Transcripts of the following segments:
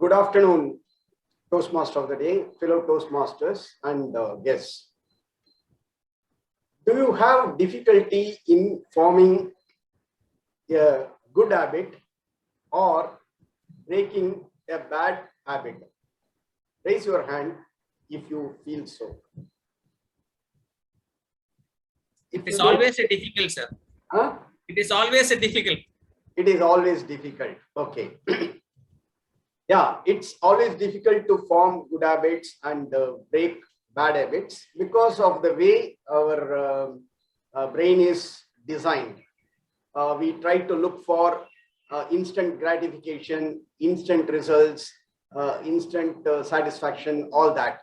Good afternoon, Toastmaster of the day, fellow Toastmasters and guests. Do you have difficulty in forming a good habit or breaking a bad habit? Raise your hand if you feel so. It is always a difficult, sir. Huh? It is always a difficult. It is always difficult. Okay. Yeah, it's always difficult to form good habits and break bad habits because of the way our brain is designed. We try to look for instant gratification, instant results, instant satisfaction, all that.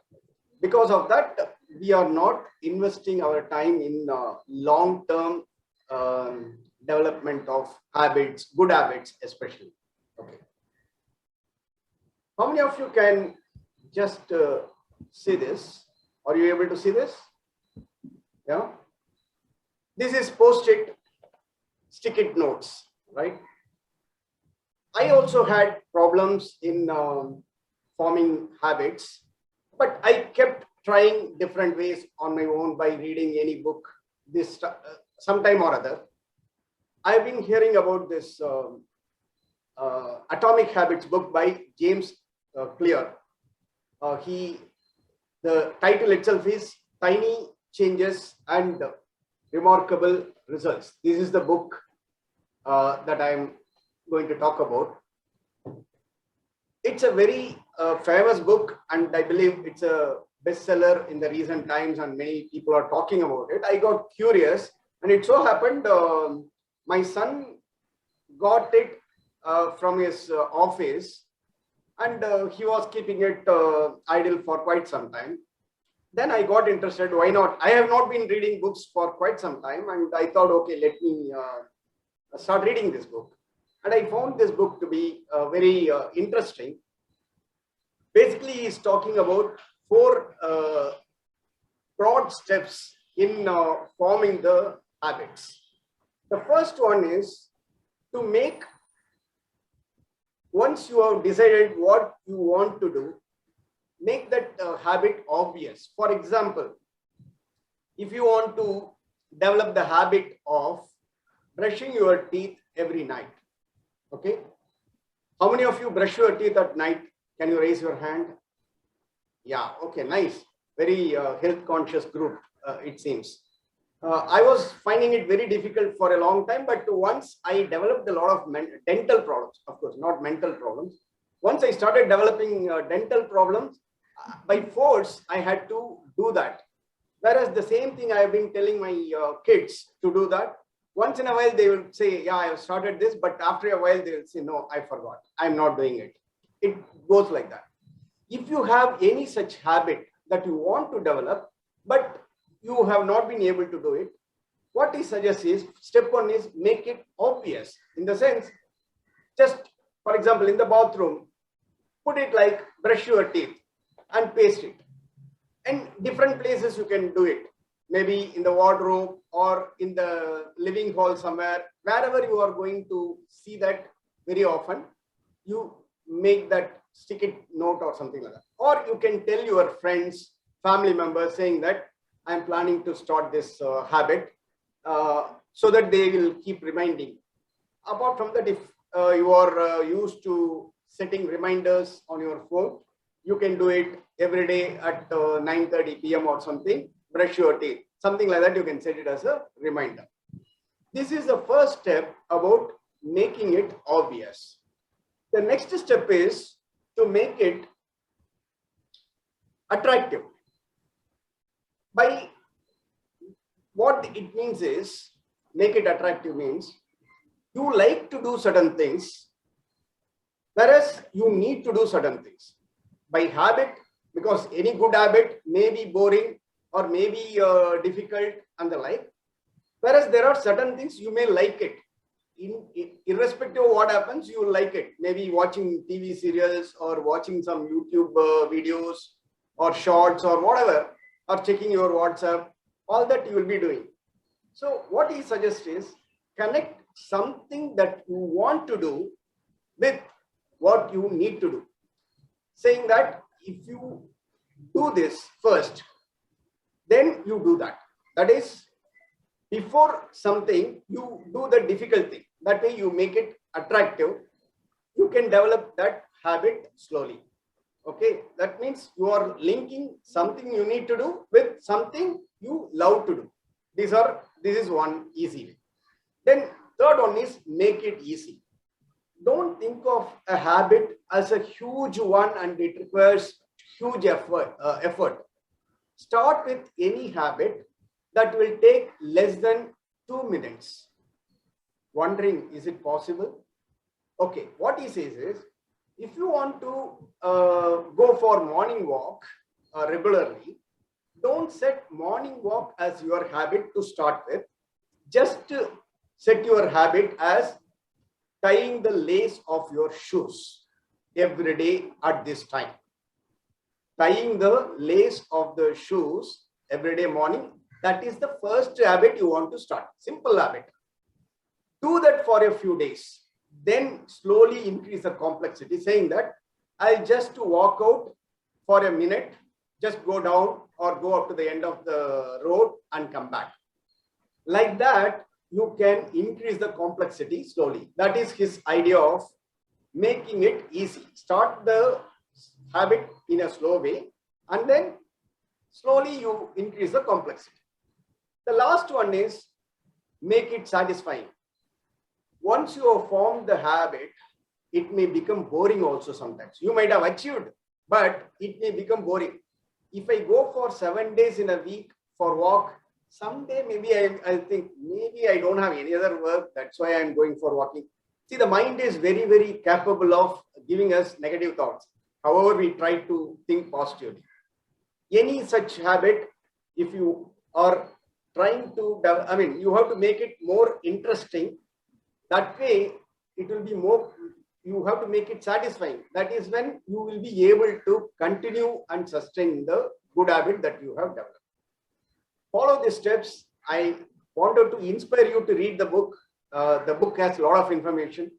Because of that, we are not investing our time in long-term development of habits, good habits especially. Okay. How many of you can just see this? Are you able to see this? Yeah. This is post-it, stick-it notes, right? I also had problems in forming habits, but I kept trying different ways on my own by reading any book, this sometime or other. I've been hearing about this Atomic Habits book by James Clear. The title itself is Tiny Changes and Remarkable Results. This is the book that I'm going to talk about. It's a very famous book, and I believe it's a bestseller in the recent times, and many people are talking about it. I got curious, and it so happened my son got it from his office, and he was keeping it idle for quite some time. Then I got interested. Why not? I have not been reading books for quite some time, and I thought, okay, let me start reading this book. And I found this book to be very interesting. Basically, he's talking about 4 broad steps in forming the habits. The first one is to make, once you have decided what you want to do, make that habit obvious. For example, if you want to develop the habit of brushing your teeth every night, okay? How many of you brush your teeth at night? Can you raise your hand? Yeah, okay, nice. Very health conscious group, it seems. I was finding it very difficult for a long time, but once I developed a lot of dental problems, of course, not mental problems. Once I started developing dental problems, by force, I had to do that. Whereas the same thing I have been telling my kids to do that. Once in a while, they will say, yeah, I have started this, but after a while, they will say, no, I forgot. I'm not doing it. It goes like that. If you have any such habit that you want to develop, but you have not been able to do it, what he suggests is, step 1 is make it obvious. In the sense, just for example, in the bathroom, put it like brush your teeth and paste it. And different places you can do it. Maybe in the wardrobe or in the living hall somewhere, wherever you are going to see that very often, you make that stick-it note or something like that. Or you can tell your friends, family members saying that I'm planning to start this habit so that they will keep reminding. Apart from that, if you are used to setting reminders on your phone, you can do it every day at 9:30 p.m. or something, brush your teeth, something like that. You can set it as a reminder. This is the first step about making it obvious. The next step is to make it attractive. By what it means is, make it attractive means you like to do certain things, whereas you need to do certain things. By habit, because any good habit may be boring or may be difficult and the like, whereas there are certain things you may like it. Irrespective of what happens, you will like it. Maybe watching TV serials or watching some YouTube videos or shorts or whatever, or checking your WhatsApp, all that you will be doing. So what he suggests is connect something that you want to do with what you need to do. saying that if you do this first, then you do that. That is, before something, you do the difficult thing. That way you make it attractive. You can develop that habit slowly. Okay, that means you are linking something you need to do with something you love to do. This is one easy way. Then third one is make it easy. Don't think of a habit as a huge one and it requires huge effort. Start with any habit that will take less than 2 minutes. Wondering, is it possible? Okay, what he says is, if you want to go for morning walk regularly, don't set morning walk as your habit to start with. Just set your habit as tying the lace of your shoes every day at this time. Tying the lace of the shoes every day morning, that is the first habit you want to start. Simple habit. Do that for a few days. Then slowly increase the complexity, saying that I'll just walk out for a minute, just go down or go up to the end of the road and come back. Like that, you can increase the complexity slowly. That is his idea of making it easy. Start the habit in a slow way and then slowly you increase the complexity. The last one is make it satisfying. Once you have formed the habit, it may become boring also sometimes. You might have achieved, but it may become boring. If I go for 7 days in a week for walk, someday maybe I'll think, maybe I don't have any other work. That's why I'm going for walking. See, the mind is very, very capable of giving us negative thoughts. However, we try to think positively. Any such habit, if you are trying to, you have to make it more interesting. That way, it will be more, you have to make it satisfying. That is when you will be able to continue and sustain the good habit that you have developed. Follow these steps. I wanted to inspire you to read the book. The book has a lot of information.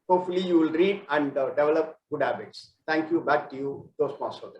Hopefully, you will read and develop good habits. Thank you. Back to you, Toastmasters.